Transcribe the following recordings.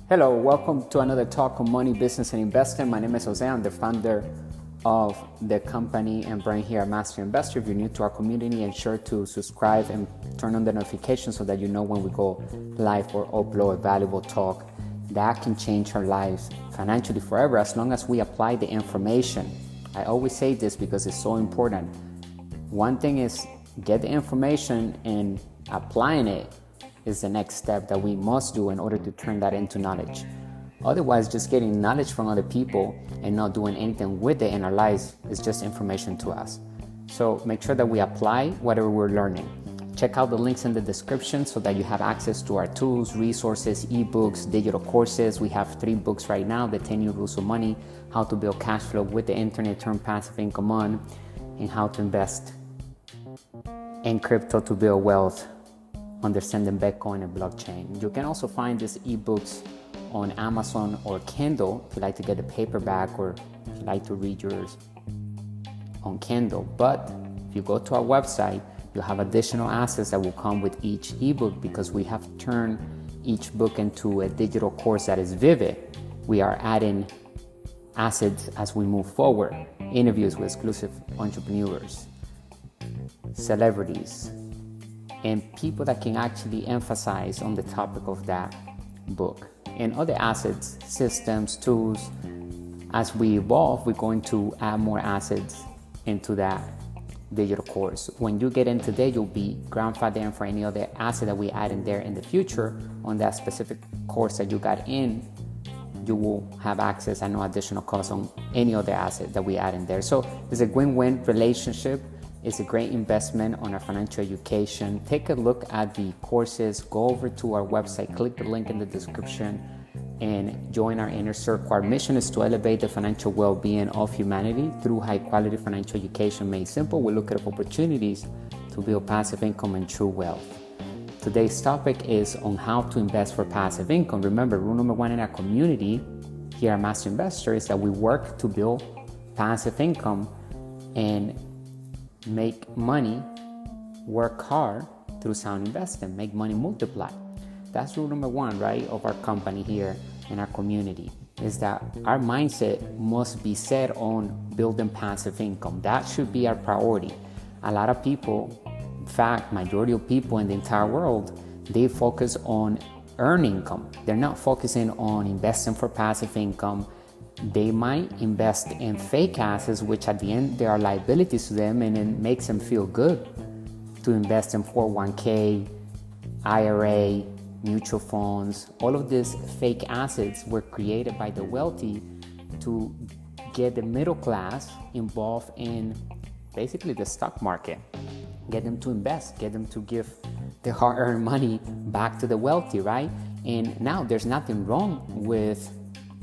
Hello, welcome to another talk on money, business, and investing. My name is Jose. I'm the founder of the company and brand here at Master Investor. If you're new to our community, ensure to subscribe and turn on the notifications so that you know when we go live or upload a valuable talk that can change our lives financially forever as long as we apply the information. I always say this because it's so important. One thing is get the information, and applying it is the next step that we must do in order to turn that into knowledge. Otherwise, just getting knowledge from other people and not doing anything with it in our lives is just information to us. So make sure that we apply whatever we're learning. Check out the links in the description so that you have access to our tools, resources, ebooks, digital courses. We have 3 books right now: The 10 New Rules of Money, How to Build Cash Flow with the Internet, Turn Passive Income On, and How to Invest in Crypto to Build Wealth, Understanding Bitcoin and Blockchain. You can also find these ebooks on Amazon or Kindle if you like to get the paperback, or if you like to read yours on Kindle. But if you go to our website, you'll have additional assets that will come with each ebook, because we have turned each book into a digital course that is vivid. We are adding assets as we move forward: interviews with exclusive entrepreneurs, celebrities, and people that can actually emphasize on the topic of that book, and other assets, systems, tools. As we evolve, we're going to add more assets into that digital course. When you get in today, you'll be grandfathered in for any other asset that we add in there in the future. On that specific course that you got in, you will have access at no additional cost on any other asset that we add in there. So it's a win-win relationship. It's a great investment on our financial education. Take a look at the courses. Go over to our website, click the link in the description, and join our inner circle. Our mission is to elevate the financial well-being of humanity through high-quality financial education made simple. We look at opportunities to build passive income and true wealth. Today's topic is on how to invest for passive income. Remember, rule number 1 in our community here at Master Investor is that we work to build passive income and make money, work hard through sound investing, make money multiply. That's rule number 1, right, of our company here in our community, is that our mindset must be set on building passive income. That should be our priority. A lot of people, in fact, majority of people in the entire world, they focus on earning income. They're not focusing on investing for passive income. They might invest in fake assets, which at the end they are liabilities to them, and it makes them feel good to invest in 401k, IRA, mutual funds. All of these fake assets were created by the wealthy to get the middle class involved in basically the stock market, get them to invest, get them to give their hard-earned money back to the wealthy, right? And now there's nothing wrong with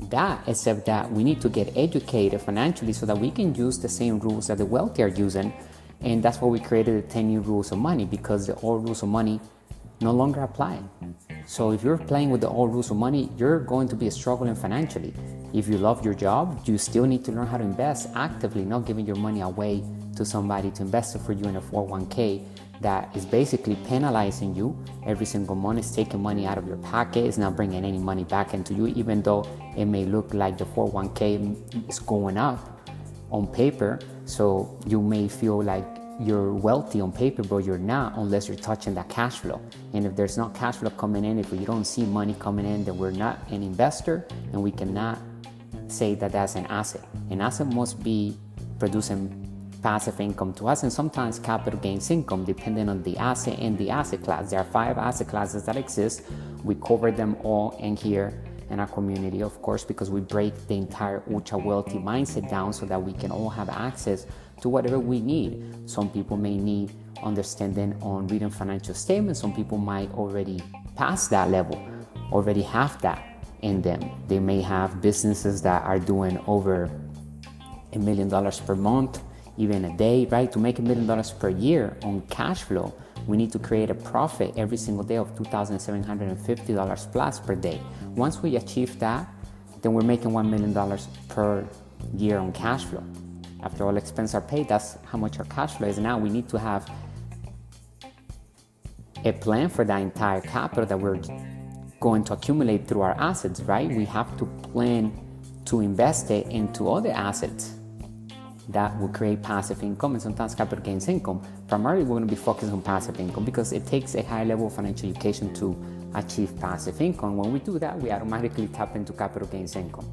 that, except that we need to get educated financially so that we can use the same rules that the wealthy are using. And that's why we created the 10 New Rules of Money, because the old rules of money no longer apply. So if you're playing with the old rules of money, you're going to be struggling financially. If you love your job, you still need to learn how to invest actively, not giving your money away to somebody to invest it for you in a 401k that is basically penalizing you every single month. It's taking money out of your pocket. It's not bringing any money back into you, even though it may look like the 401k is going up on paper. So you may feel like you're wealthy on paper, but you're not unless you're touching that cash flow. And if there's not cash flow coming in, if you don't see money coming in, then we're not an investor, and we cannot say that that's an asset. An asset must be producing passive income to us, and sometimes capital gains income, depending on the asset and the asset class. There are 5 asset classes that exist. We cover them all in here in our community, of course, because we break the entire ultra wealthy mindset down so that we can all have access to whatever we need. Some people may need understanding on reading financial statements. Some people might already pass that level, already have that in them. They may have businesses that are doing over $1 million per month, even a day, right? To make $1 million per year on cash flow, we need to create a profit every single day of $2,750 plus per day. Once we achieve that, then we're making $1 million per year on cash flow. After all expenses are paid, that's how much our cash flow is. Now we need to have a plan for that entire capital that we're going to accumulate through our assets, right? We have to plan to invest it into other assets that will create passive income and sometimes capital gains income. Primarily, we're going to be focused on passive income because it takes a high level of financial education to achieve passive income. When we do that, we automatically tap into capital gains income.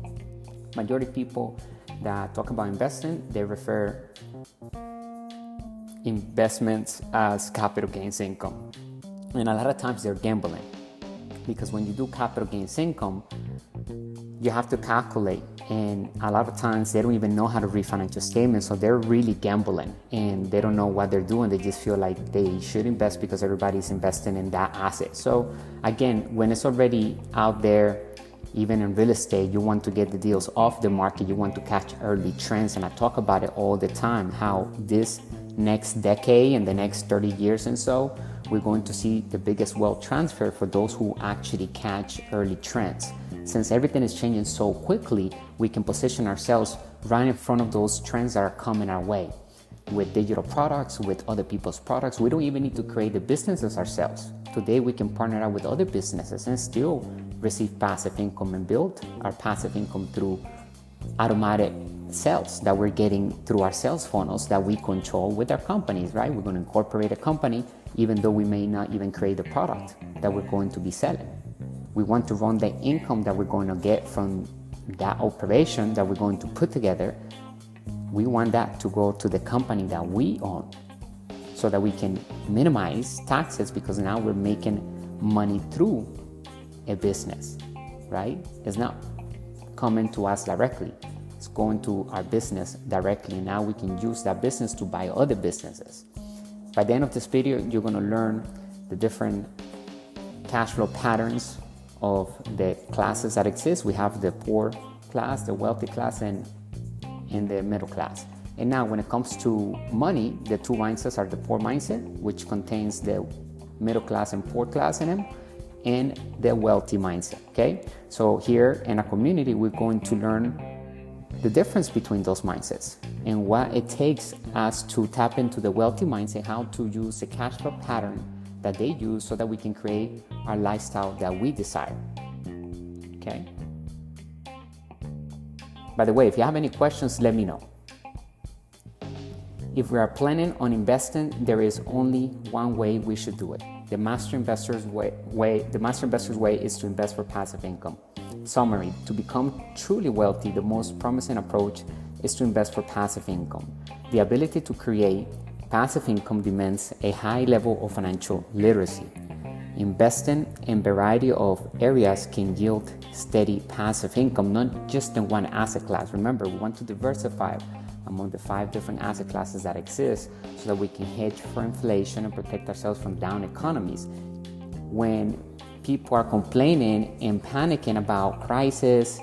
Majority of people that talk about investing, they refer investments as capital gains income. And a lot of times they're gambling, because when you do capital gains income, you have to calculate, and a lot of times they don't even know how to read financial statements, so they're really gambling and they don't know what they're doing. They just feel like they should invest because everybody's investing in that asset. So again, when it's already out there, even in real estate, you want to get the deals off the market, you want to catch early trends. And I talk about it all the time, how this next decade and the next 30 years and so, we're going to see the biggest wealth transfer for those who actually catch early trends. Since everything is changing so quickly, we can position ourselves right in front of those trends that are coming our way. With digital products, with other people's products, we don't even need to create the businesses ourselves. Today, we can partner up with other businesses and still receive passive income and build our passive income through automatic sales that we're getting through our sales funnels that we control with our companies, right? We're going to incorporate a company even though we may not even create the product that we're going to be selling. We want to run the income that we're going to get from that operation that we're going to put together. We want that to go to the company that we own so that we can minimize taxes, because now we're making money through a business, right? It's not coming to us directly. It's going to our business directly. Now we can use that business to buy other businesses. By the end of this video, you're going to learn the different cash flow patterns of the classes that exist. We have the poor class, the wealthy class, and the middle class. And now when it comes to money, the two mindsets are the poor mindset, which contains the middle class and poor class in them, and the wealthy mindset, okay? So here in a community, we're going to learn the difference between those mindsets and what it takes us to tap into the wealthy mindset, how to use the cash flow pattern that they use so that we can create our lifestyle that we desire, okay? By the way, if you have any questions, let me know. If we are planning on investing, there is only one way we should do it. The Master Investor's way is to invest for passive income. Summary: to become truly wealthy, the most promising approach is to invest for passive income. The ability to create passive income demands a high level of financial literacy. Investing in a variety of areas can yield steady passive income, not just in one asset class. Remember, we want to diversify among the 5 different asset classes that exist so that we can hedge for inflation and protect ourselves from down economies. When people are complaining and panicking about crisis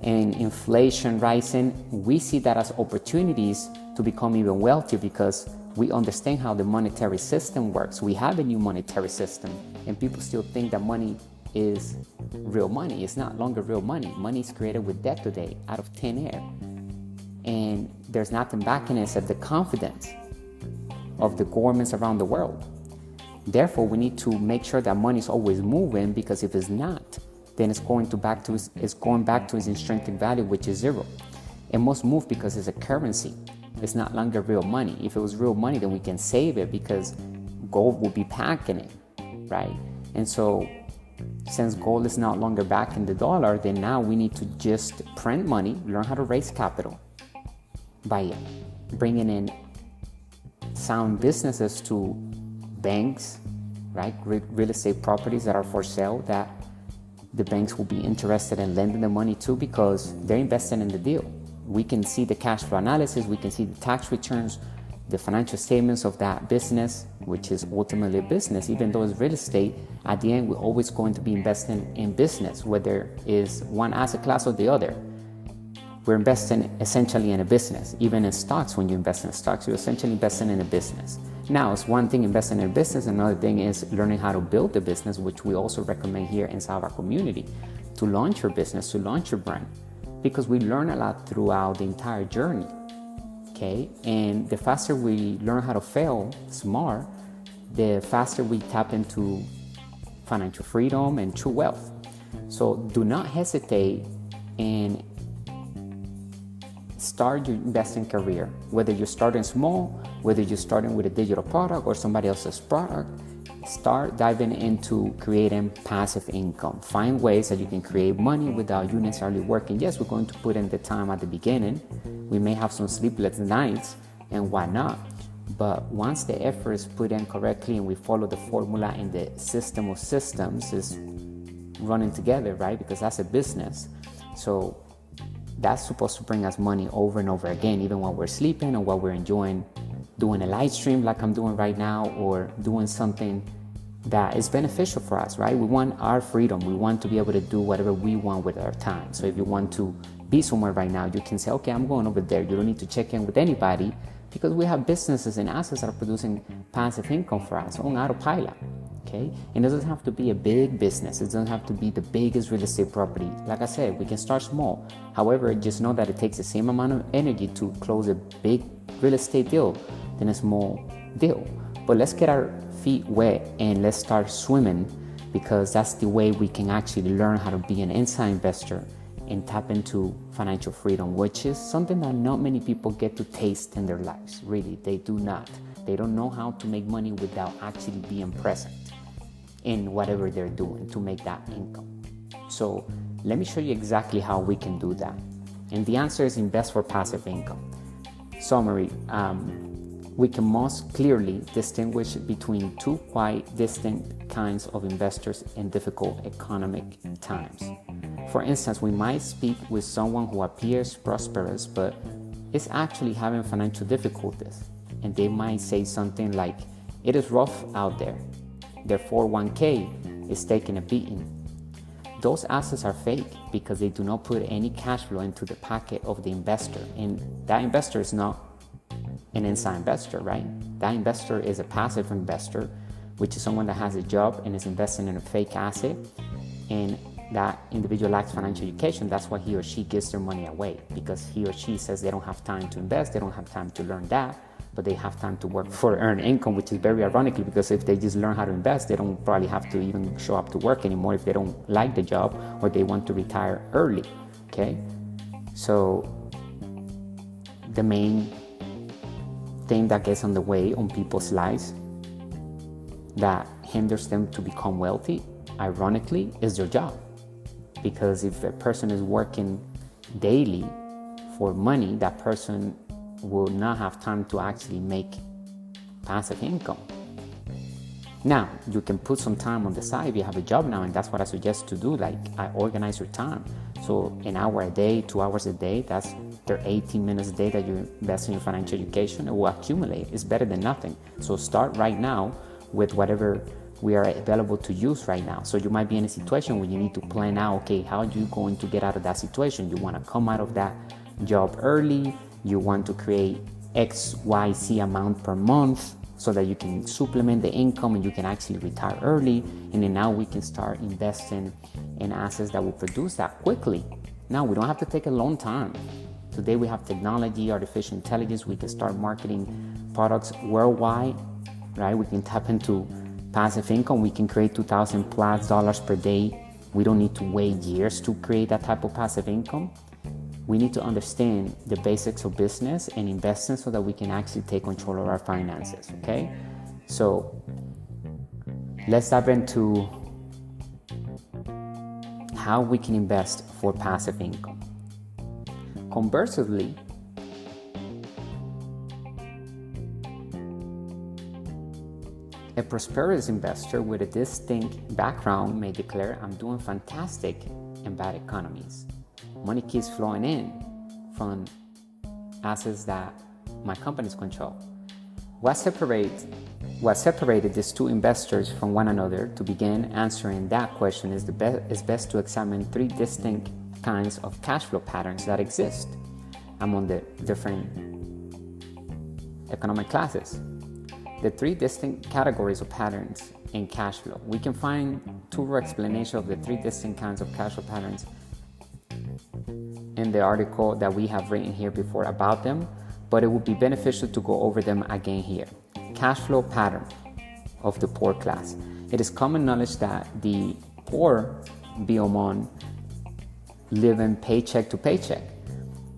and inflation rising, we see that as opportunities to become even wealthier, because we understand how the monetary system works. We have a new monetary system, and people still think that money is real money. It's not longer real money. Money is created with debt today out of thin air. And there's nothing backing it except the confidence of the governments around the world. Therefore, we need to make sure that money is always moving, because if it's not, then it's going back to its intrinsic value, which is zero. It must move because it's a currency. It's not longer real money. If it was real money, then we can save it because gold will be backing it, right? And so since gold is no longer backing the dollar, then now we need to just print money, learn how to raise capital by bringing in sound businesses to banks, right? Real estate properties that are for sale that the banks will be interested in lending the money to, because they're investing in the deal. We can see the cash flow analysis, we can see the tax returns, the financial statements of that business, which is ultimately a business. Even though it's real estate, at the end, we're always going to be investing in business, whether it's one asset class or the other. We're investing essentially in a business. Even in stocks, when you invest in stocks, you're essentially investing in a business. Now, it's one thing investing in a business, another thing is learning how to build a business, which we also recommend here inside our community, to launch your business, to launch your brand, because we learn a lot throughout the entire journey, okay? And the faster we learn how to fail smart, the faster we tap into financial freedom and true wealth. So do not hesitate and start your investing career. Whether you're starting small, whether you're starting with a digital product or somebody else's product, start diving into creating passive income. Find ways that you can create money without you necessarily working. Yes, we're going to put in the time at the beginning. We may have some sleepless nights, and why not? But once the effort is put in correctly and we follow the formula and the system of systems is running together, right? Because that's a business. So that's supposed to bring us money over and over again, even while we're sleeping or while we're enjoying doing a live stream like I'm doing right now, or doing something that is beneficial for us, right? We want our freedom. We want to be able to do whatever we want with our time. So if you want to be somewhere right now, you can say, okay, I'm going over there. You don't need to check in with anybody, because we have businesses and assets that are producing passive income for us on autopilot, okay? And it doesn't have to be a big business. It doesn't have to be the biggest real estate property. Like I said, we can start small. However, just know that it takes the same amount of energy to close a big real estate deal than a small deal. But let's get our feet wet and let's start swimming, because that's the way we can actually learn how to be an inside investor and tap into financial freedom, which is something that not many people get to taste in their lives. Really, they do not. They don't know how to make money without actually being present in whatever they're doing to make that income. So let me show you exactly how we can do that. And the answer is invest for passive income. Summary, we can most clearly distinguish between two quite distinct kinds of investors in difficult economic times. For instance, we might speak with someone who appears prosperous but is actually having financial difficulties, and they might say something like, it is rough out there. Their 401k is taking a beating. Those assets are fake because they do not put any cash flow into the pocket of the investor, and that investor is not an inside investor, right? That investor is a passive investor, which is someone that has a job and is investing in a fake asset, and that individual lacks financial education. That's why he or she gives their money away, because he or she says they don't have time to invest, they don't have time to learn that, but they have time to work for earn income, which is very ironically, because if they just learn how to invest, they don't probably have to even show up to work anymore if they don't like the job or they want to retire early, okay? So the main thing that gets on the way on people's lives that hinders them to become wealthy, ironically, is their job. Because if a person is working daily for money, that person will not have time to actually make passive income. Now, you can put some time on the side if you have a job now, and that's what I suggest to do. Like, I organize your time. So an hour a day, 2 hours a day, that's 18 minutes a day that you invest in your financial education. It will accumulate. It's better than nothing. So start right now with whatever we are available to use right now. So you might be in a situation where you need to plan out, okay, how are you going to get out of that situation? You want to come out of that job early. You want to create XYZ amount per month so that you can supplement the income and you can actually retire early. And then now we can start investing in assets that will produce that quickly. Now, we don't have to take a long time. Today we have technology, artificial intelligence. We can start marketing products worldwide, right? We can tap into passive income. We can create $2,000+ per day. We don't need to wait years to create that type of passive income. We need to understand the basics of business and investing so that we can actually take control of our finances, okay? So let's dive into how we can invest for passive income. Conversely, a prosperous investor with a distinct background may declare, I'm doing fantastic in bad economies. Money keeps flowing in from assets that my companies control. What separated these two investors from one another? To begin answering that question is best to examine three distinct kinds of cash flow patterns that exist among the different economic classes. The three distinct categories of patterns in cash flow. We can find two explanations of the three distinct kinds of cash flow patterns in the article that we have written here before about them, but it would be beneficial to go over them again here. Cash flow pattern of the poor class. It is common knowledge that the poor be among living paycheck to paycheck.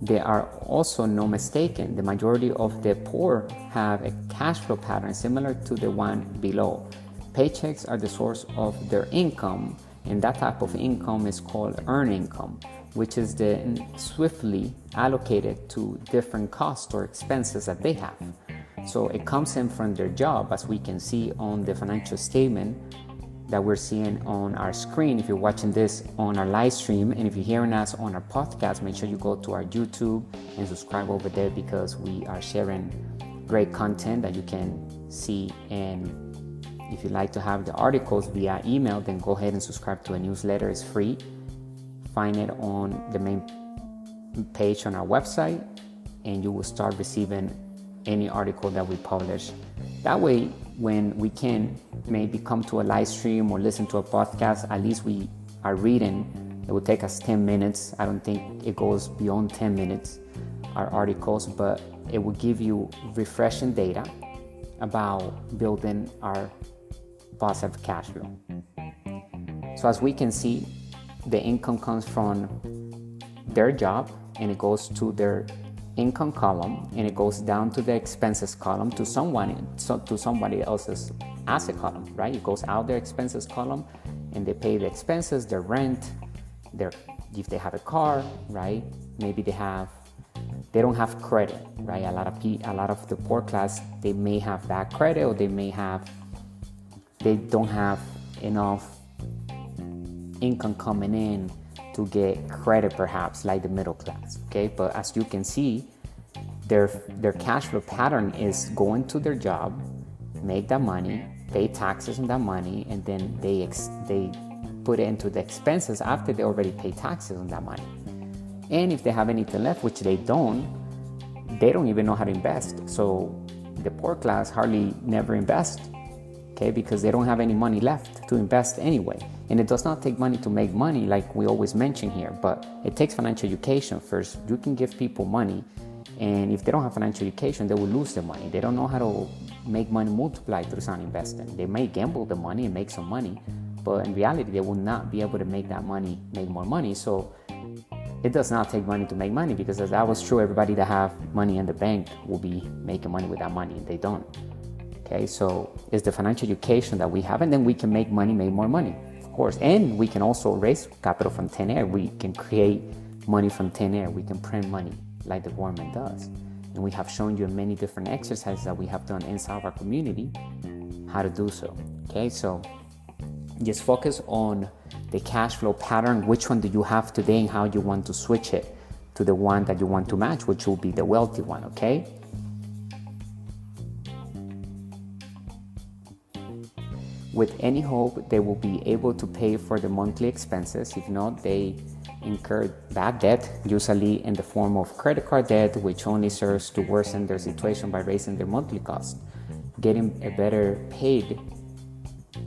There are also no mistaken. The majority of the poor have a cash flow pattern similar to the one below. Paychecks are the source of their income, and that type of income is called earned income, which is then swiftly allocated to different costs or expenses that they have. So it comes in from their job, as we can see on the financial statement that we're seeing on our screen. If you're watching this on our live stream, and if you're hearing us on our podcast, make sure you go to our YouTube and subscribe over there, because we are sharing great content that you can see. And if you'd like to have the articles via email, then go ahead and subscribe to a newsletter. It's free. Find it on the main page on our website, and you will start receiving any article that we publish. That way, when we can maybe come to a live stream or listen to a podcast, at least we are reading. It will take us 10 minutes. I don't think it goes beyond 10 minutes, our articles, but it will give you refreshing data about building our positive cash flow. So as we can see, the income comes from their job, and it goes to their income column, and it goes down to the expenses column to somebody else's asset column, right? It goes out their expenses column, and they pay the expenses, their rent, if they have a car, right? Maybe they don't have credit, right? A lot of the poor class, they may have bad credit, or they don't have enough income coming in to get credit, perhaps like the middle class. Okay, but as you can see, their cash flow pattern is going to their job, make that money, pay taxes on that money, and then they put it into the expenses after they already pay taxes on that money. And if they have anything left, which they don't even know how to invest. So the poor class hardly never invest, okay, because they don't have any money left to invest anyway. And it does not take money to make money, like we always mention here, but it takes financial education first. You can give people money, and if they don't have financial education, they will lose their money. They don't know how to make money multiply through sound investing. They may gamble the money and make some money, but in reality, they will not be able to make that money make more money. So it does not take money to make money, because as that was true, everybody that have money in the bank will be making money with that money. They don't. Okay, so it's the financial education that we have, and then we can make money, make more money, of course. And we can also raise capital from thin air. We can create money from thin air. We can print money like the government does. And we have shown you many different exercises that we have done inside of our community how to do so. Okay, so just focus on the cash flow pattern. Which one do you have today, and how you want to switch it to the one that you want to match, which will be the wealthy one, okay? With any hope, they will be able to pay for the monthly expenses. If not, they incur bad debt, usually in the form of credit card debt, which only serves to worsen their situation by raising their monthly cost. Getting a better paid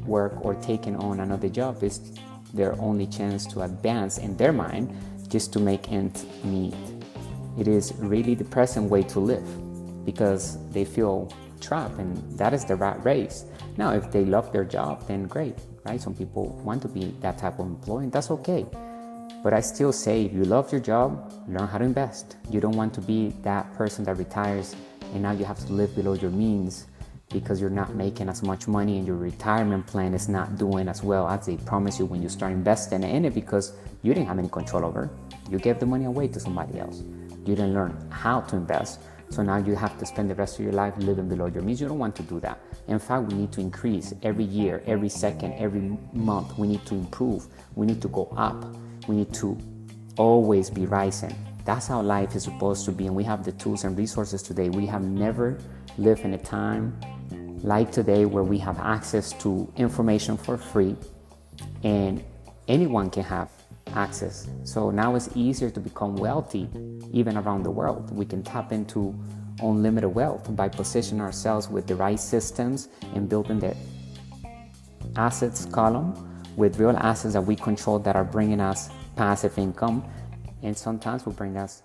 work or taking on another job is their only chance to advance in their mind, just to make ends meet. It is really the present way to live, because they feel trapped, and that is the rat race. Now, if they love their job, then great, right? Some people want to be that type of employee, and that's okay. But I still say, if you love your job, learn how to invest. You don't want to be that person that retires and now you have to live below your means because you're not making as much money and your retirement plan is not doing as well as they promise you when you start investing in it, because you didn't have any control over. You gave the money away to somebody else. You didn't learn how to invest. So now you have to spend the rest of your life living below your means. You don't want to do that. In fact, we need to increase every year, every second, every month. We need to improve. We need to go up. We need to always be rising. That's how life is supposed to be. And we have the tools and resources today. We have never lived in a time like today where we have access to information for free and anyone can have access. So now it's easier to become wealthy even around the world. We can tap into unlimited wealth by positioning ourselves with the right systems and building the assets column with real assets that we control that are bringing us passive income, and sometimes will bring us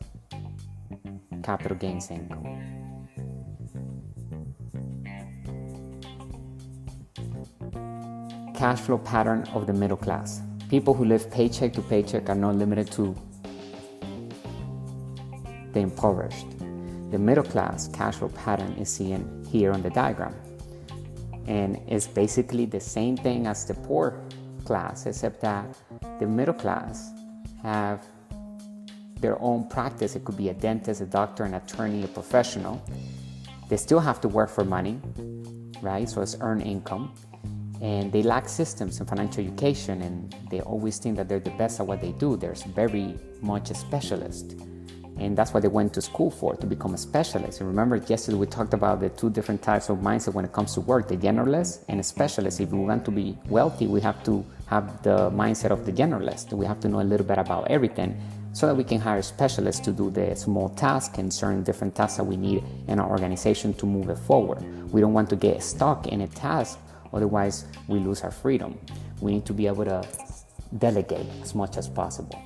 capital gains income. Cash flow pattern of the middle class. People who live paycheck to paycheck are not limited to the impoverished. The middle class cash flow pattern is seen here on the diagram. And it's basically the same thing as the poor class, except that the middle class have their own practice. It could be a dentist, a doctor, an attorney, a professional. They still have to work for money, right? So it's earned income. And they lack systems in financial education, and they always think that they're the best at what they do. There's very much a specialist. And that's what they went to school for, to become a specialist. And remember, yesterday we talked about the two different types of mindset when it comes to work, the generalist and a specialist. If we want to be wealthy, we have to have the mindset of the generalist. We have to know a little bit about everything so that we can hire specialists to do the small tasks and certain different tasks that we need in our organization to move it forward. We don't want to get stuck in a task, otherwise we lose our freedom. We need to be able to delegate as much as possible.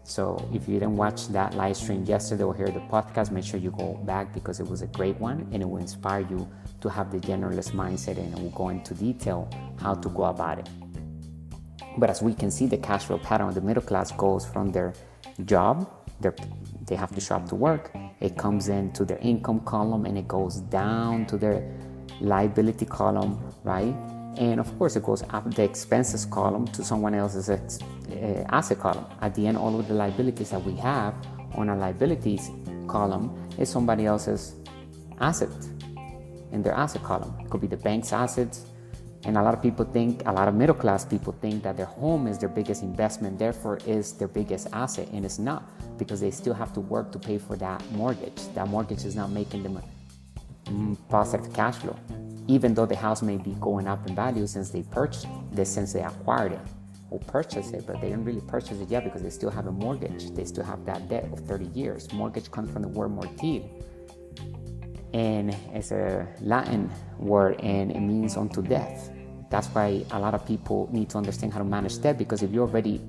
So if you didn't watch that live stream yesterday or hear the podcast, make sure you go back because it was a great one and it will inspire you to have the generalist mindset, and it will go into detail how to go about it. But as we can see, the cash flow pattern of the middle class goes from their job, they have to show up to work, it comes into their income column, and it goes down to their liability column, right? And of course, it goes up the expenses column to someone else's asset column. At the end, all of the liabilities that we have on our liabilities column is somebody else's asset in their asset column. It could be the bank's assets. And a lot of middle class people think that their home is their biggest investment, therefore is their biggest asset. And it's not, because they still have to work to pay for that mortgage. That mortgage is not making them a positive cash flow, even though the house may be going up in value since they acquired it or purchased it, but they didn't really purchase it yet because they still have a mortgage. They still have that debt of 30 years. Mortgage comes from the word mortile, and it's a Latin word, and it means unto death. That's why a lot of people need to understand how to manage debt, because if you already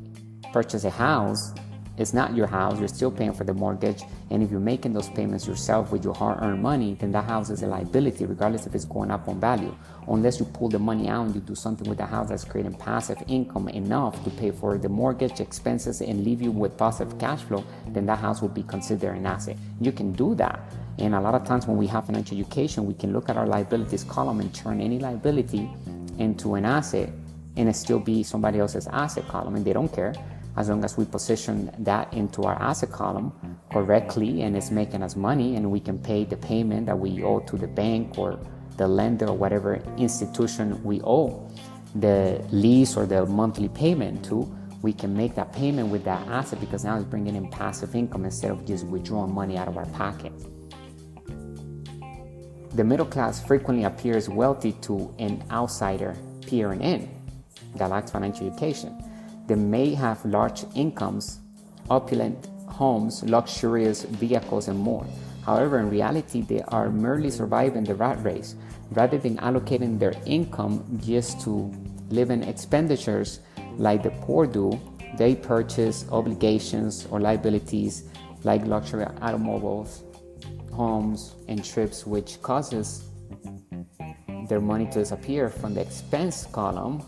purchase a house, it's not your house, you're still paying for the mortgage, and if you're making those payments yourself with your hard-earned money, then that house is a liability regardless if it's going up on value. Unless you pull the money out and you do something with the house that's creating passive income enough to pay for the mortgage expenses and leave you with positive cash flow, then that house will be considered an asset. You can do that. And a lot of times when we have financial education, we can look at our liabilities column and turn any liability into an asset, and it still be somebody else's asset column, and they don't care. As long as we position that into our asset column correctly and it's making us money, and we can pay the payment that we owe to the bank or the lender or whatever institution we owe the lease or the monthly payment to, we can make that payment with that asset, because now it's bringing in passive income instead of just withdrawing money out of our pocket. The middle class frequently appears wealthy to an outsider peering in that lacks financial education. They may have large incomes, opulent homes, luxurious vehicles, and more. However, in reality, they are merely surviving the rat race. Rather than allocating their income just to living expenditures like the poor do, they purchase obligations or liabilities like luxury automobiles, homes, and trips, which causes their money to disappear from the expense column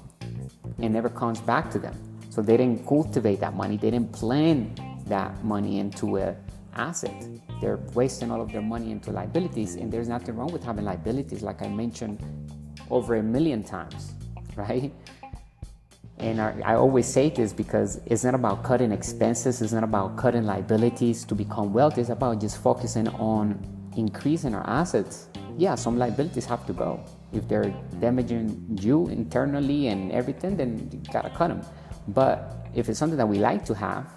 and never comes back to them. So they didn't cultivate that money. They didn't plan that money into an asset. They're wasting all of their money into liabilities, and there's nothing wrong with having liabilities, like I mentioned over 1 million times, right? And I always say this because it's not about cutting expenses. It's not about cutting liabilities to become wealthy. It's about just focusing on increasing our assets. Yeah, some liabilities have to go. If they're damaging you internally and everything, then you gotta cut them. But if it's something that we like to have,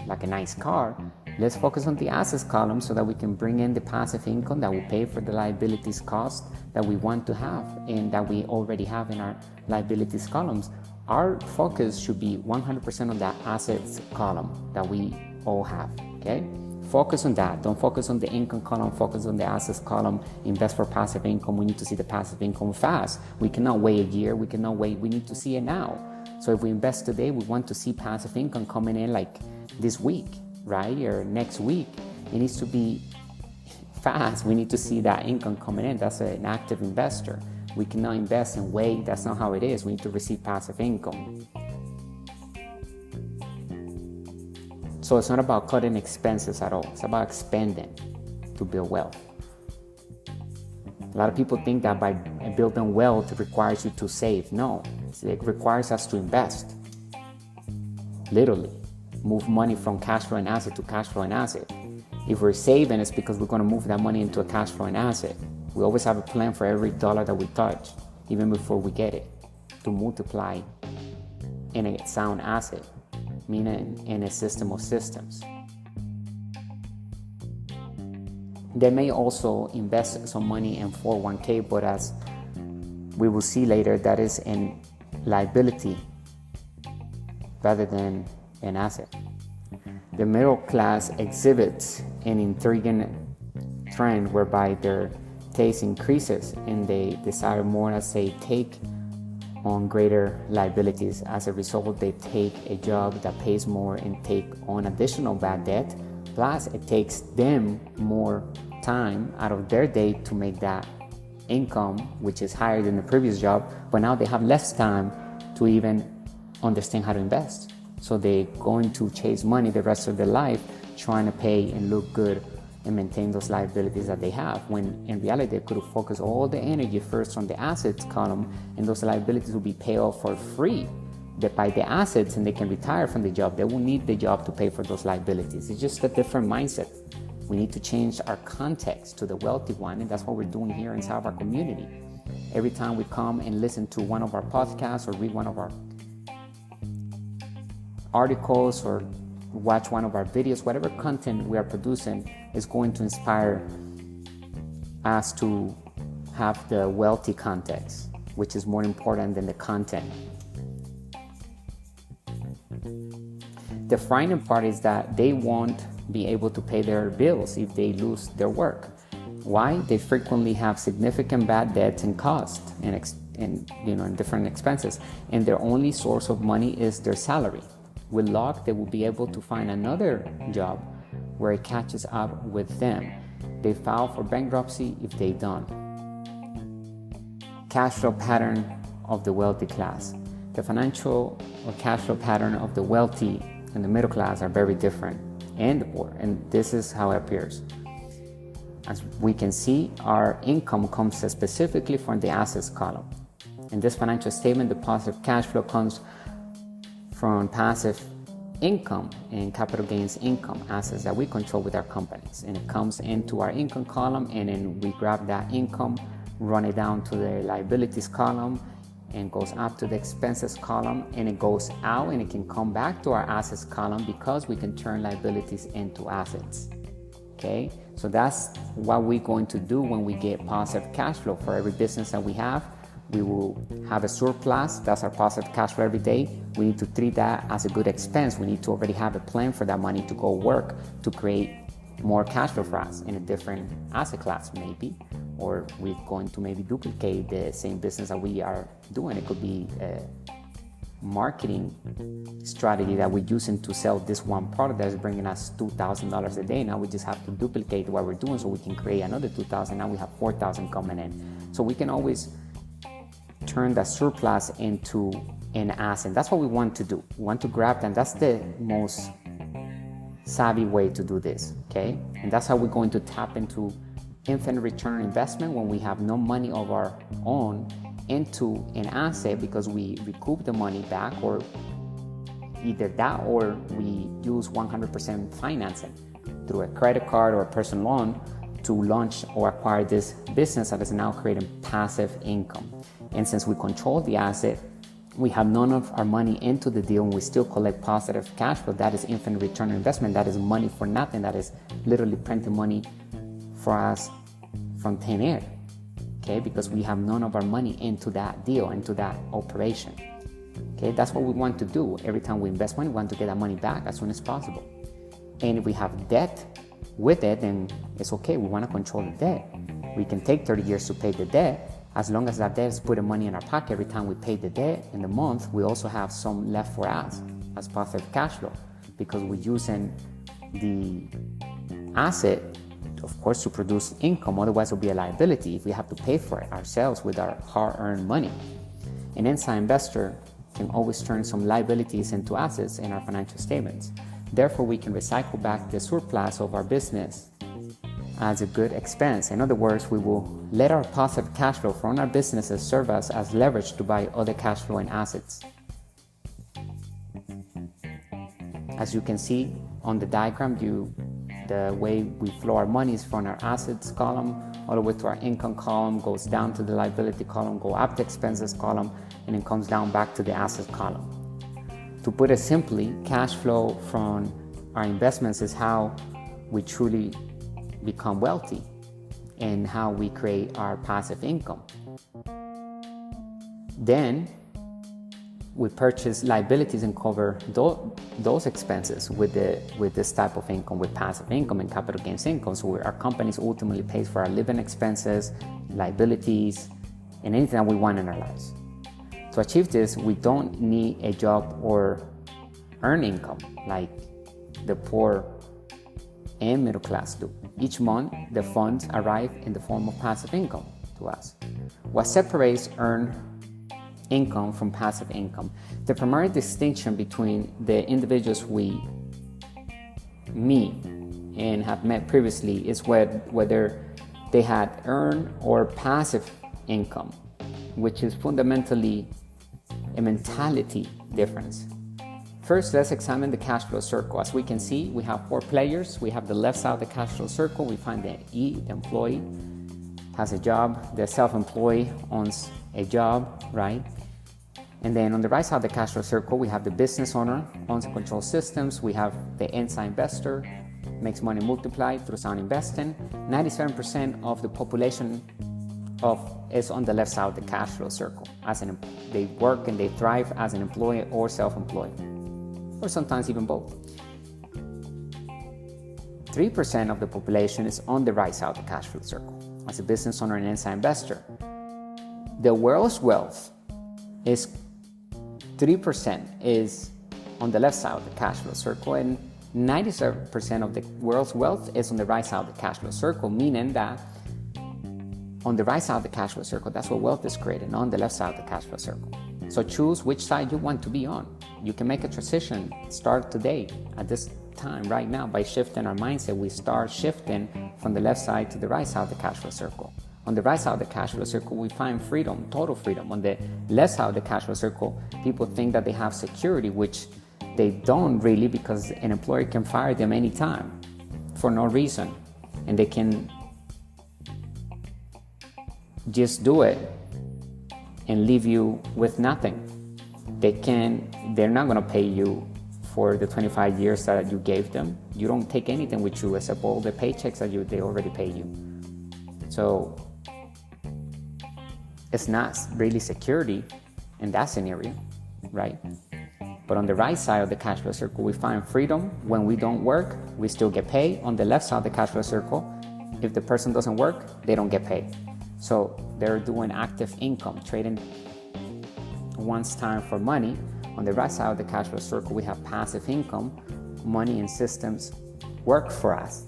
like a nice car, let's focus on the assets column so that we can bring in the passive income that will pay for the liabilities cost that we want to have and that we already have in our liabilities columns. Our focus should be 100% on that assets column that we all have, okay? Focus on that. Don't focus on the income column. Focus on the assets column. Invest for passive income. We need to see the passive income fast. We cannot wait a year. We cannot wait. We need to see it now. So if we invest today, we want to see passive income coming in like this week, right? Or next week. It needs to be fast. We need to see that income coming in. That's an active investor. We cannot invest and wait. That's not how it is. We need to receive passive income. So it's not about cutting expenses at all. It's about expanding to build wealth. A lot of people think that by building wealth, it requires you to save. No, it requires us to invest. Literally, move money from cash flowing asset to cash flowing asset. If we're saving, it's because we're going to move that money into a cash flowing asset. We always have a plan for every dollar that we touch, even before we get it, to multiply in a sound asset, meaning in a system of systems. They may also invest some money in 401k, but as we will see later, that is an liability rather than an asset. The middle class exhibits an intriguing trend whereby their taste increases and they desire more as they take on greater liabilities. As a result, they take a job that pays more and take on additional bad debt. Plus, it takes them more time out of their day to make that income, which is higher than the previous job, but now they have less time to even understand how to invest. So they're going to chase money the rest of their life, trying to pay and look good and maintain those liabilities that they have, when in reality they could have focused all the energy first on the assets column, and those liabilities will be paid off for free by the assets, and they can retire from the job. They won't need the job to pay for those liabilities. It's just a different mindset. We need to change our context to the wealthy one, and that's what we're doing here inside of our community. Every time we come and listen to one of our podcasts or read one of our articles or watch one of our videos, whatever content we are producing is going to inspire us to have the wealthy context, which is more important than the content. The frightening part is that they won't be able to pay their bills if they lose their work. Why? They frequently have significant bad debts and costs and different expenses, and their only source of money is their salary. With luck, they will be able to find another job where it catches up with them. They file for bankruptcy if they don't. Cash flow pattern of the wealthy class. The financial or cash flow pattern of the wealthy and the middle class are very different, and the poor, and this is how it appears. As we can see, our income comes specifically from the assets column. In this financial statement, the positive cash flow comes from passive income and capital gains income, assets that we control with our companies, and it comes into our income column, and then we grab that income, run it down to the liabilities column, and goes up to the expenses column, and it goes out and it can come back to our assets column because we can turn liabilities into assets. Okay, so that's what we're going to do when we get positive cash flow. For every business that we have, we will have a surplus. That's our positive cash flow every day. We need to treat that as a good expense. We need to already have a plan for that money to go work to create more cash flow for us in a different asset class maybe, or we're going to maybe duplicate the same business that we are doing. It could be a marketing strategy that we're using to sell this one product that is bringing us $2,000 a day. Now we just have to duplicate what we're doing so we can create another $2,000. Now we have $4,000 coming in. So we can always turn that surplus into an asset. That's what we want to do. We want to grab them. That's the most savvy way to do this, okay? And that's how we're going to tap into infinite return investment when we have no money of our own into an asset, because we recoup the money back, or either that or we use 100% financing through a credit card or a personal loan to launch or acquire this business that is now creating passive income. And since we control the asset, we have none of our money into the deal and we still collect positive cash flow. That is infinite return on investment. That is money for nothing. That is literally printing money for us from thin air, okay? Because we have none of our money into that deal, into that operation, okay? That's what we want to do. Every time we invest money, we want to get that money back as soon as possible. And if we have debt with it, then it's okay. We want to control the debt. We can take 30 years to pay the debt. As long as that debt is putting money in our pocket every time we pay the debt in the month, we also have some left for us as positive cash flow, because we're using the asset, of course, to produce income. Otherwise, it'll be a liability if we have to pay for it ourselves with our hard-earned money. An inside investor can always turn some liabilities into assets in our financial statements. Therefore, we can recycle back the surplus of our business as a good expense. In other words, we will let our positive cash flow from our businesses serve us as leverage to buy other cash flowing assets. As you can see on the diagram, the way we flow our money is from our assets column all the way to our income column, goes down to the liability column, go up the expenses column, and then comes down back to the assets column. To put it simply, cash flow from our investments is how we truly become wealthy and how we create our passive income. Then we purchase liabilities and cover those expenses with this type of income, with passive income and capital gains income. So our companies ultimately pays for our living expenses, liabilities, and anything that we want in our lives. To achieve this, we don't need a job or earn income like the poor and middle class do. Each month, the funds arrive in the form of passive income to us. What separates earned income from passive income? The primary distinction between the individuals we meet and have met previously is whether they had earned or passive income, which is fundamentally a mentality difference. First, let's examine the cash flow circle. As we can see, we have 4 players. We have the left side of the cash flow circle. We find the E, the employee, has a job. The self-employed owns a job, right? And then on the right side of the cash flow circle, we have the business owner, owns and controls systems. We have the inside investor, makes money multiplied through sound investing. 97% of the population is on the left side of the cash flow circle. They work and they thrive as an employee or self-employed, or sometimes even both. 3% of the population is on the right side of the cash flow circle, as a business owner and inside investor. The world's wealth is 3% is on the left side of the cash flow circle, and 97% of the world's wealth is on the right side of the cash flow circle, meaning that on the right side of the cash flow circle, that's where wealth is created, not on the left side of the cash flow circle. So choose which side you want to be on. You can make a transition, start today, at this time, right now, by shifting our mindset. We start shifting from the left side to the right side of the cash flow circle. On the right side of the cash flow circle, we find freedom, total freedom. On the left side of the cash flow circle, people think that they have security, which they don't really, because an employer can fire them anytime for no reason, and they can just do it and leave you with nothing. They're not going to pay you for the 25 years that you gave them. You don't take anything with you except all the paychecks that they already pay you. So it's not really security in that scenario, right? But on the right side of the cash flow circle, we find freedom. When we don't work, we still get paid. On the left side of the cash flow circle, if the person doesn't work, they don't get paid. So they're doing active income, trading one's time for money. On the right side of the cash flow circle, we have passive income. Money and systems work for us.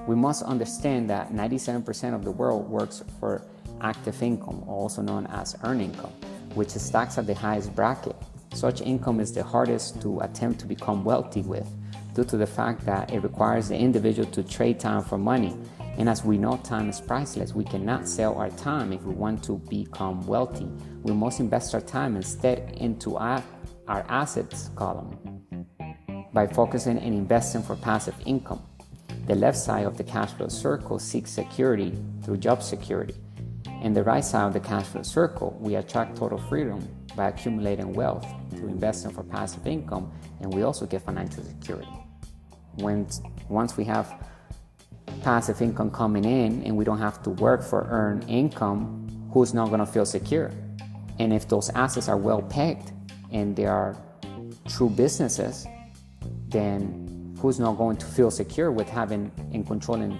We must understand that 97% of the world works for active income, also known as earned income, which is taxed at the highest bracket. Such income is the hardest to attempt to become wealthy with, due to the fact that it requires the individual to trade time for money. And as we know, time is priceless. We cannot sell our time if we want to become wealthy. We must invest our time instead into our assets column by focusing and investing for passive income. The left side of the cash flow circle seeks security through job security. In the right side of the cash flow circle, we attract total freedom by accumulating wealth through investing for passive income, and we also get financial security. Once we have passive income coming in and we don't have to work for earned income, who's not going to feel secure? And if those assets are well pegged and they are true businesses, then who's not going to feel secure with having and controlling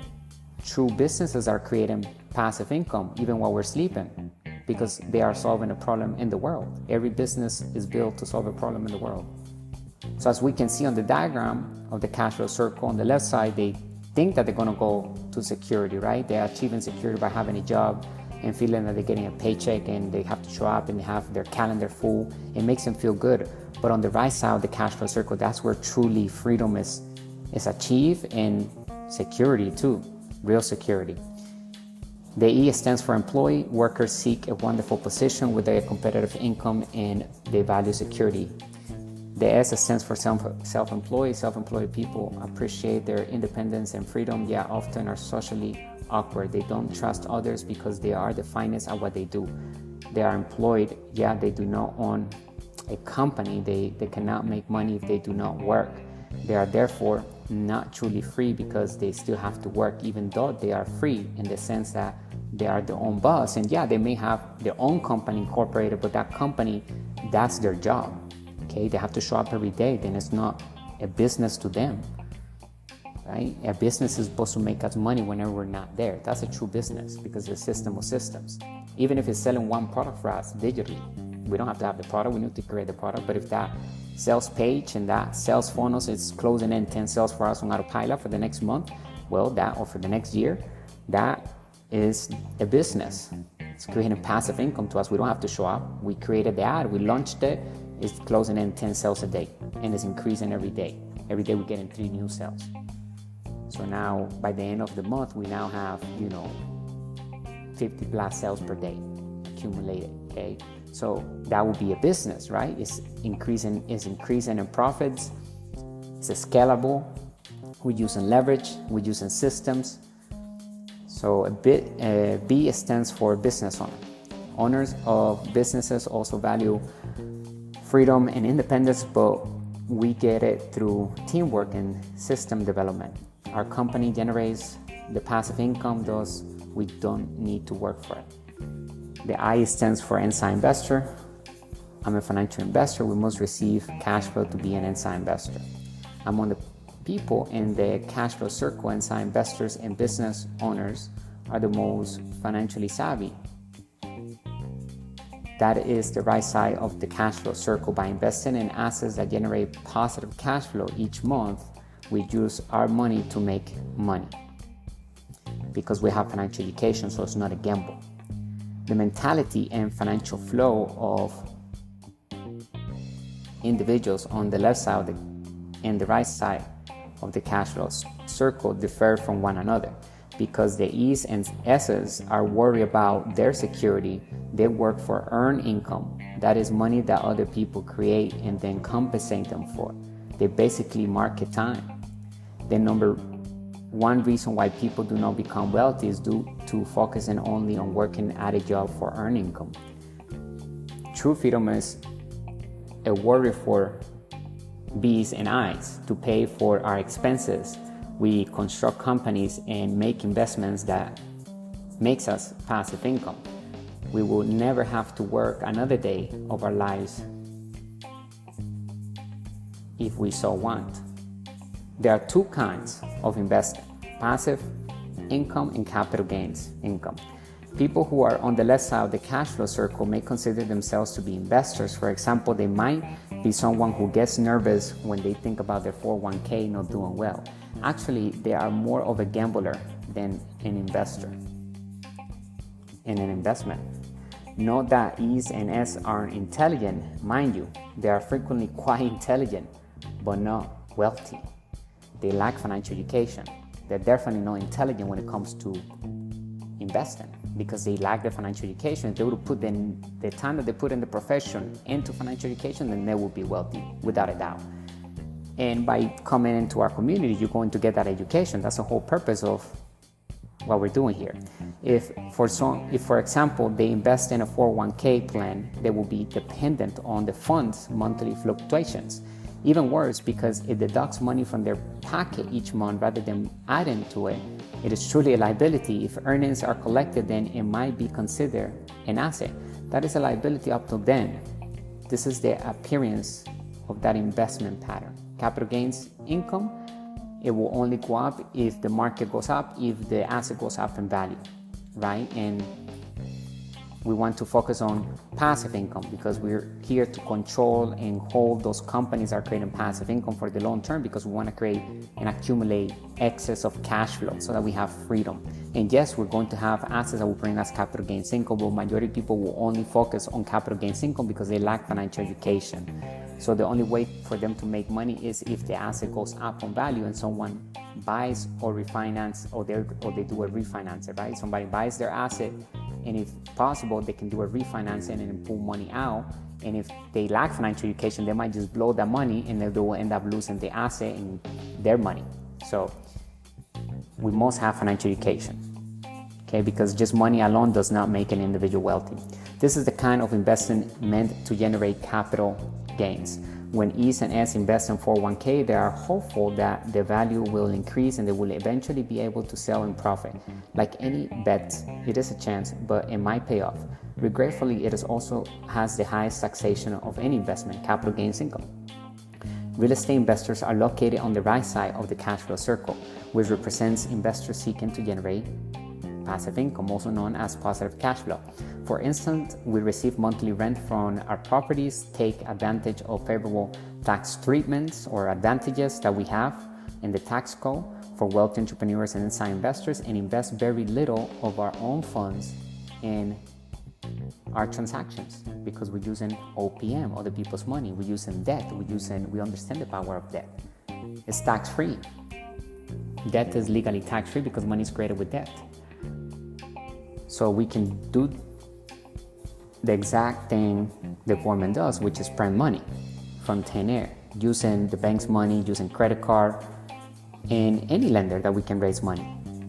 true businesses that are creating passive income even while we're sleeping, because they are solving a problem in the world. Every business is built to solve a problem in the world. So as we can see on the diagram of the cash flow circle, on the left side, they think that they're going to go to security, right? They're achieving security by having a job, and feeling that they're getting a paycheck and they have to show up and they have their calendar full. It makes them feel good. But on the right side of the cash flow circle, that's where truly freedom is achieved, and security too, real security. The E stands for employee. Workers seek a wonderful position with a competitive income and they value security. The S stands for self-employed. Self-employed people appreciate their independence and freedom, yet often are socially awkward. They don't trust others because they are the finest at what they do. They are employed, yet they do not own a company. They cannot make money if they do not work. They are therefore not truly free because they still have to work, even though they are free in the sense that they are their own boss. And yeah, they may have their own company incorporated, but that company, that's their job. Okay, they have to show up every day. Then it's not a business to them, right? A business is supposed to make us money whenever we're not there. That's a true business because it's a system of systems. Even if it's selling one product for us digitally, we don't have to have the product. We need to create the product. But if that sales page and that sales funnels is closing in 10 sales for us on autopilot for the next month, well, that, or for the next year, that is a business. It's creating passive income to us. We don't have to show up. We created the ad. We launched it. It's closing in 10 sales a day, and it's increasing every day. Every day we're getting 3 new sales. So now by the end of the month, we now have, 50 plus sales per day accumulated, okay? So that would be a business, right? It's increasing in profits. It's scalable. We're using leverage. We're using systems. So B stands for business owner. Owners of businesses also value freedom and independence, but we get it through teamwork and system development. Our company generates the passive income, thus we don't need to work for it. The I stands for inside investor. I'm a financial investor. We must receive cash flow to be an inside investor. I'm on the people in the cash flow circle. Inside investors and business owners are the most financially savvy. That is the right side of the cash flow circle. By investing in assets that generate positive cash flow each month, we use our money to make money because we have financial education, so it's not a gamble. The mentality and financial flow of individuals on the left side and the right side of the cash flow circle differ from one another because the E's and S's are worried about their security. They work for earned income. That is money that other people create and then compensate them for. They basically market time. The number one reason why people do not become wealthy is due to focusing only on working at a job for earned income. True freedom is a worry for B's and I's to pay for our expenses. We construct companies and make investments that makes us passive income. We will never have to work another day of our lives if we so want. There are 2 kinds of investing: passive income and capital gains income. People who are on the left side of the cash flow circle may consider themselves to be investors. For example, they might be someone who gets nervous when they think about their 401k not doing well. Actually, they are more of a gambler than an investor in an investment. Note that E's and S aren't intelligent. Mind you, they are frequently quite intelligent, but not wealthy. They lack financial education. They're definitely not intelligent when it comes to investing because they lack the financial education. If they would put the time that they put in the profession into financial education, then they will be wealthy, without a doubt. And by coming into our community, you're going to get that education. That's the whole purpose of what we're doing here. If for example, they invest in a 401k plan, they will be dependent on the fund's monthly fluctuations. Even worse, because it deducts money from their pocket each month rather than adding to it. It is truly a liability. If earnings are collected, then it might be considered an asset. That is a liability up till then. This is the appearance of that investment pattern. Capital gains income, it will only go up if the market goes up, if the asset goes up in value, right? And We want to focus on passive income because we're here to control and hold those companies that are creating passive income for the long term, because we want to create and accumulate excess of cash flow so that we have freedom. And yes, we're going to have assets that will bring us capital gains income, but majority of people will only focus on capital gains income because they lack financial education. So the only way for them to make money is if the asset goes up on value and someone buys or refinance, or they do a refinance, right? Somebody buys their asset, and if possible, they can do a refinancing and pull money out. And if they lack financial education, they might just blow that money, and they will end up losing the asset and their money. So we must have financial education, okay? Because just money alone does not make an individual wealthy. This is the kind of investment meant to generate capital gains. When E's and S invest in 401k, they are hopeful that the value will increase and they will eventually be able to sell in profit. Like any bet, it is a chance, but it might pay off. Regretfully, it is also has the highest taxation of any investment, capital gains income. Real estate investors are located on the right side of the cash flow circle, which represents investors seeking to generate passive income, also known as positive cash flow. For instance, we receive monthly rent from our properties, take advantage of favorable tax treatments or advantages that we have in the tax code for wealthy entrepreneurs and inside investors, and invest very little of our own funds in our transactions because we're using OPM, other people's money. We're using debt. We understand the power of debt. It's tax-free. Debt is legally tax-free because money is created with debt. So we can do the exact thing the government does, which is print money from thin air, using the bank's money, using credit card, and any lender that we can raise money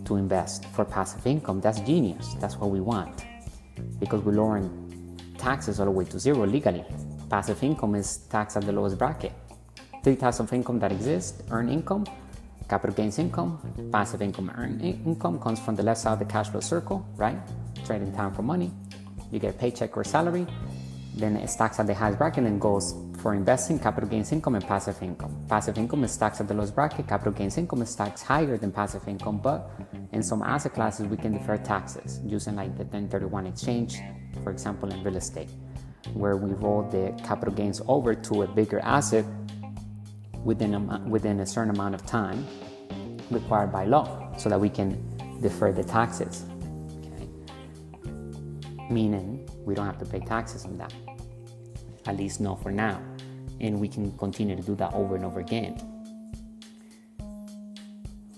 to invest for passive income. That's genius. That's what we want, because we're lowering taxes all the way to zero legally. Passive income is taxed at the lowest bracket. 3 types of income that exist: earned income, capital gains income, passive income. Earned income comes from the left side of the cash flow circle, right? Trading time for money. You get a paycheck or salary, then it's taxed at the highest bracket, and goes for investing, capital gains income, and passive income. Passive income is taxed at the lowest bracket. Capital gains income is taxed higher than passive income, but in some asset classes we can defer taxes using like the 1031 exchange, for example, in real estate, where we roll the capital gains over to a bigger asset within a certain amount of time required by law, so that we can defer the taxes. Meaning we don't have to pay taxes on that, at least not for now, and we can continue to do that over and over again.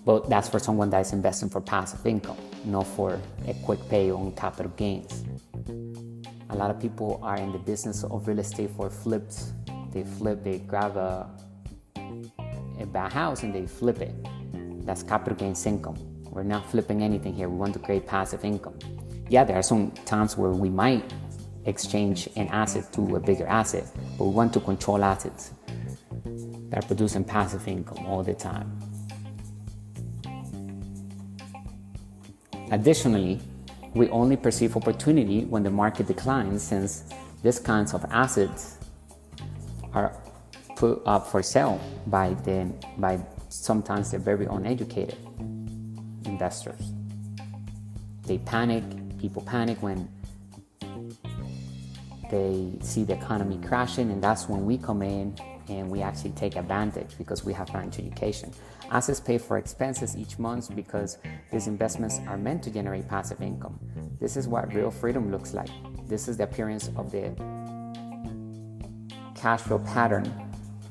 But that's for someone that is investing for passive income, not for a quick pay on capital gains. A lot of people are in the business of real estate for flips. They grab a bad house and they flip it. That's capital gains income. We're not flipping anything here. We want to create passive income. Yeah, there are some times where we might exchange an asset to a bigger asset, but we want to control assets that are producing passive income all the time. Additionally, we only perceive opportunity when the market declines, since these kinds of assets are put up for sale by sometimes they're very uneducated investors. They panic. People panic when they see the economy crashing, and that's when we come in and we actually take advantage because we have financial education. Assets pay for expenses each month because these investments are meant to generate passive income. This is what real freedom looks like. This is the appearance of the cash flow pattern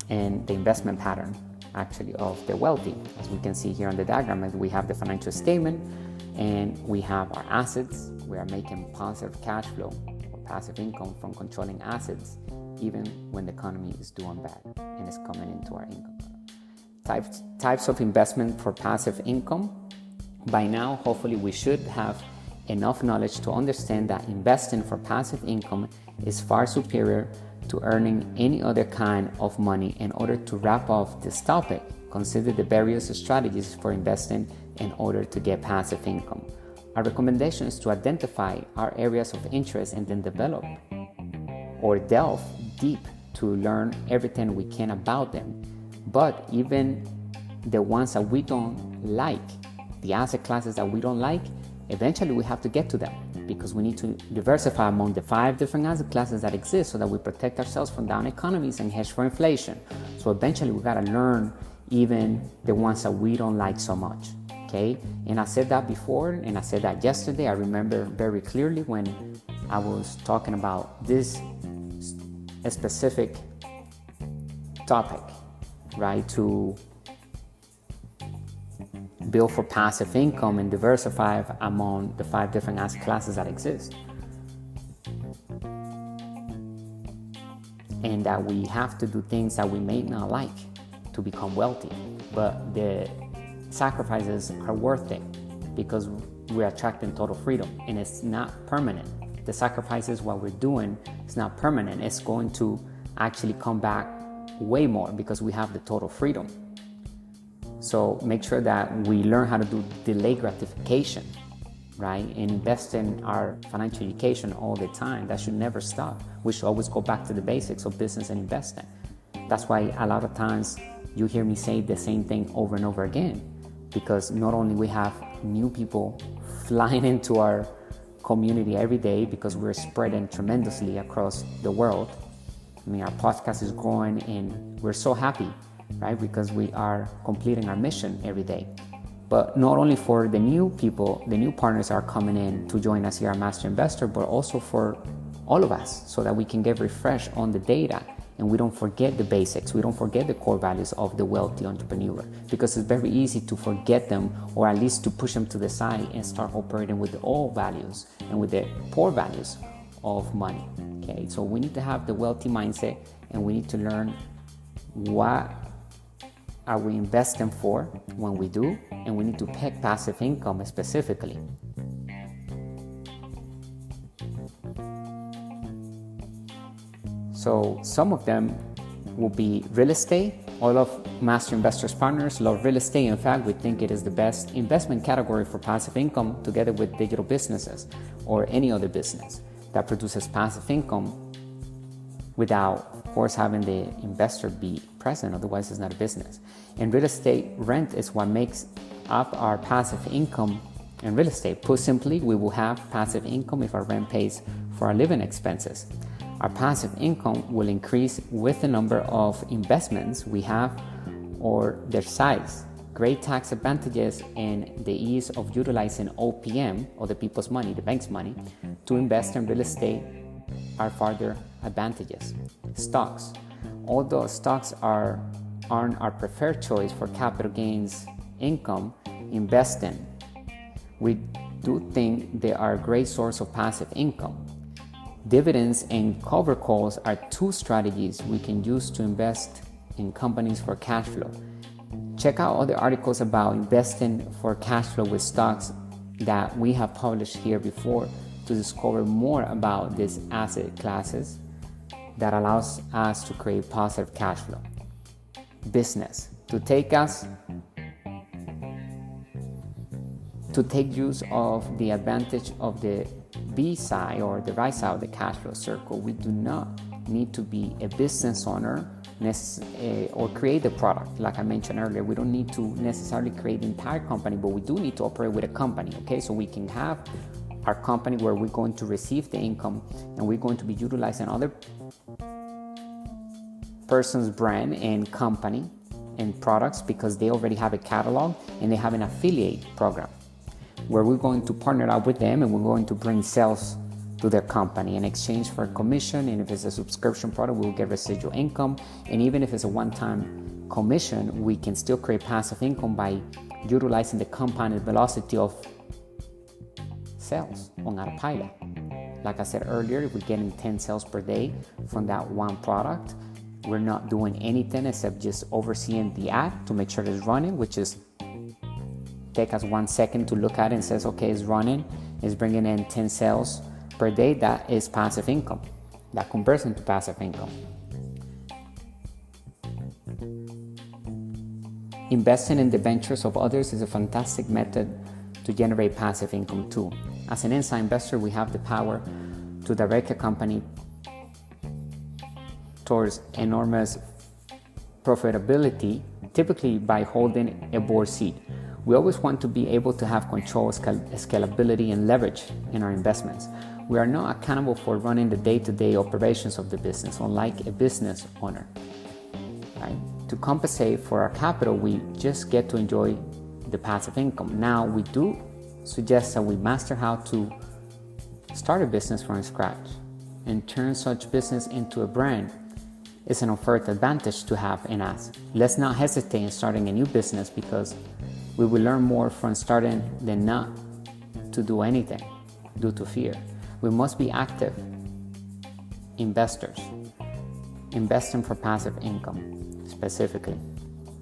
and the investment pattern, actually, of the wealthy. As we can see here on the diagram, we have the financial statement and we have our assets. We are making positive cash flow or passive income from controlling assets, even when the economy is doing bad and it's coming into our income. Types of investment for passive income. By now, hopefully, we should have enough knowledge to understand that investing for passive income is far superior to earning any other kind of money. In order to wrap up this topic, consider the various strategies for investing in order to get passive income. Our recommendation is to identify our areas of interest and then develop or delve deep to learn everything we can about them. But even the ones that we don't like, the asset classes that we don't like, eventually we have to get to them. because we need to diversify among the 5 different asset classes that exist so that we protect ourselves from down economies and hedge for inflation. So eventually we got to learn even the ones that we don't like so much. Okay, and I said that before, and I said that yesterday. I remember very clearly when I was talking about this specific topic, right? To build for passive income and diversify among the 5 different asset classes that exist. And that we have to do things that we may not like to become wealthy, but the sacrifices are worth it because we're attracting total freedom, and it's not permanent. The sacrifices, what we're doing, is not permanent. It's going to actually come back way more because we have the total freedom. So make sure that we learn how to do delay gratification, right? And invest in our financial education all the time. That should never stop. We should always go back to the basics of business and investing. That's why a lot of times you hear me say the same thing over and over again, because not only we have new people flying into our community every day because we're spreading tremendously across the world. I mean, our podcast is growing and we're so happy, right? Because we are completing our mission every day. But not only for the new people, the new partners are coming in to join us here at Master Investor, but also for all of us so that we can get refreshed on the data and we don't forget the basics. We don't forget the core values of the wealthy entrepreneur, because it's very easy to forget them, or at least to push them to the side and start operating with the old values and with the poor values of money. Okay, so we need to have the wealthy mindset, and we need to learn what are we investing for when we do, and we need to pick passive income specifically. So some of them will be real estate. All of Master Investors partners love real estate. In fact, we think it is the best investment category for passive income, together with digital businesses or any other business that produces passive income without, of course, having the investor be present. Otherwise, it's not a business. And real estate rent is what makes up our passive income in real estate. Put simply, we will have passive income if our rent pays for our living expenses. Our passive income will increase with the number of investments we have or their size. Great tax advantages and the ease of utilizing OPM, or the people's money, the bank's money, to invest in real estate are further advantages. Stocks. Although stocks aren't our preferred choice for capital gains income investing, we do think they are a great source of passive income. Dividends and cover calls are 2 strategies we can use to invest in companies for cash flow. Check out other articles about investing for cash flow with stocks that we have published here before to discover more about these asset classes that allows us to create positive cash flow. Business. To take use of the advantage of the B side or the right side of the cash flow circle, we do not need to be a business owner or create the product. Like I mentioned earlier, we don't need to necessarily create the entire company, but we do need to operate with a company, okay? So we can have our company where we're going to receive the income, and we're going to be utilizing other person's brand and company and products because they already have a catalog and they have an affiliate program where we're going to partner up with them, and we're going to bring sales to their company in exchange for a commission. And if it's a subscription product, we'll get residual income. And even if it's a one-time commission, we can still create passive income by utilizing the compounded velocity of sales on autopilot. Like I said earlier, if we're getting 10 sales per day from that one product, we're not doing anything except just overseeing the ad to make sure it's running, which is take us 1 second to look at it and says, okay, it's running, it's bringing in 10 sales per day. That is passive income. That converts into passive income. Investing in the ventures of others is a fantastic method to generate passive income too. As an inside investor, we have the power to direct a company towards enormous profitability, typically by holding a board seat. We always want to be able to have control, scalability, and leverage in our investments. We are not accountable for running the day-to-day operations of the business, unlike a business owner. Right? To compensate for our capital, we just get to enjoy the passive income. Now, we do suggest that we master how to start a business from scratch and turn such business into a brand. It's an unfair advantage to have in us. Let's not hesitate in starting a new business, because we will learn more from starting than not to do anything due to fear. We must be active investors, investing for passive income, specifically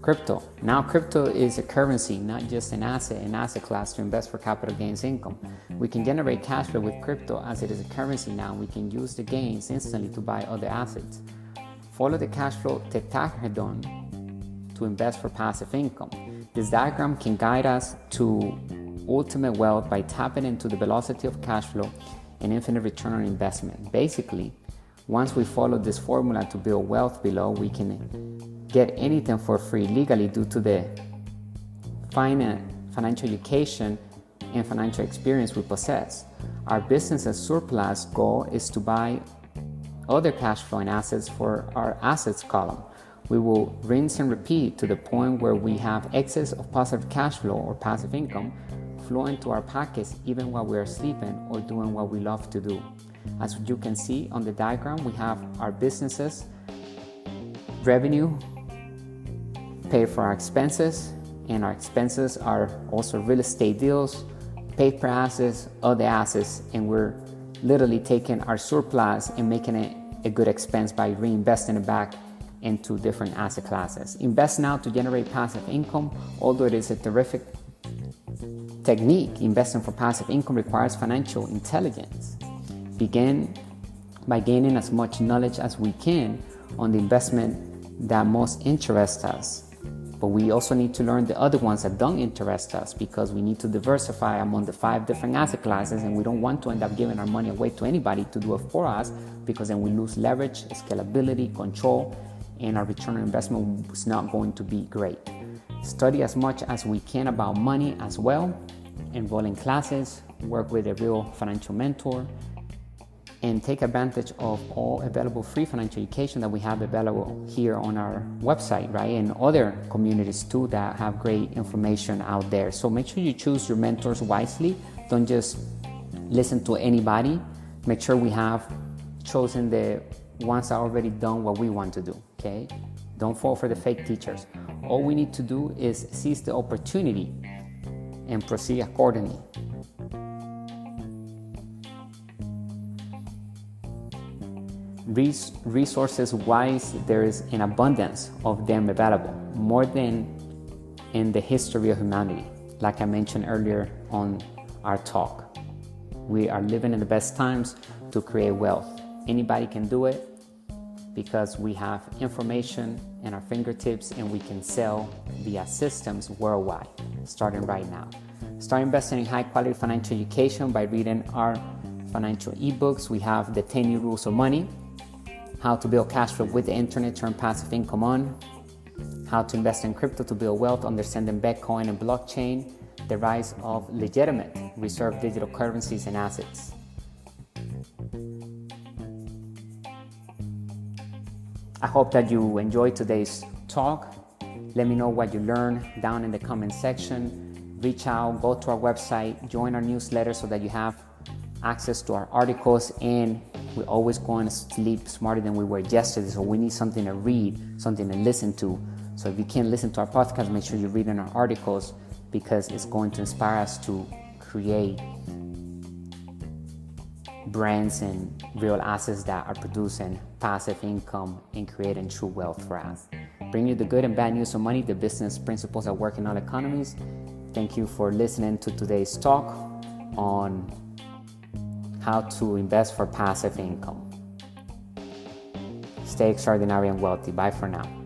crypto. Now, crypto is a currency, not just an asset class to invest for capital gains income. We can generate cash flow with crypto, as it is a currency now. We can use the gains instantly to buy other assets. Follow the cash flow tetrahedron to invest for passive income. This diagram can guide us to ultimate wealth by tapping into the velocity of cash flow and infinite return on investment. Basically, once we follow this formula to build wealth below, we can get anything for free legally due to the financial education and financial experience we possess. Our business's surplus goal is to buy other cash flowing assets for our assets column. We will rinse and repeat to the point where we have excess of positive cash flow or passive income flowing to our pockets even while we are sleeping or doing what we love to do. As you can see on the diagram, we have our businesses, revenue, pay for our expenses, and our expenses are also real estate deals, paper assets, other assets, and we're literally taking our surplus and making it a good expense by reinvesting it back into different asset classes. Invest now to generate passive income. Although it is a terrific technique, investing for passive income requires financial intelligence. Begin by gaining as much knowledge as we can on the investment that most interests us. But we also need to learn the other ones that don't interest us, because we need to diversify among the 5 different asset classes, and we don't want to end up giving our money away to anybody to do it for us, because then we lose leverage, scalability, control, and our return on investment is not going to be great. Study as much as we can about money as well, enroll in classes, work with a real financial mentor, and take advantage of all available free financial education that we have available here on our website, right? And other communities too that have great information out there. So make sure you choose your mentors wisely. Don't just listen to anybody. Make sure we have chosen the ones that already done what we want to do, okay? Don't fall for the fake teachers. All we need to do is seize the opportunity and proceed accordingly. Resources wise, there is an abundance of them available, more than in the history of humanity. Like I mentioned earlier on our talk, we are living in the best times to create wealth. Anybody can do it because we have information in our fingertips and we can sell via systems worldwide, starting right now. Start investing in high quality financial education by reading our financial ebooks. We have the 10 new rules of money, how to build cash flow with the internet, turn passive income on, how to invest in crypto to build wealth, understanding Bitcoin and blockchain, the rise of legitimate reserve digital currencies and assets. I hope that you enjoyed today's talk. Let me know what you learned down in the comment section. Reach out, go to our website, join our newsletter so that you have access to our articles, and we're always going to sleep smarter than we were yesterday. So we need something to read, something to listen to. So if you can't listen to our podcast, make sure you read in our articles, because it's going to inspire us to create brands and real assets that are producing passive income and creating true wealth for us. Bring you the good and bad news of money, the business principles that work in all economies. Thank you for listening to today's talk on how to invest for passive income. Stay extraordinary and wealthy. Bye for now.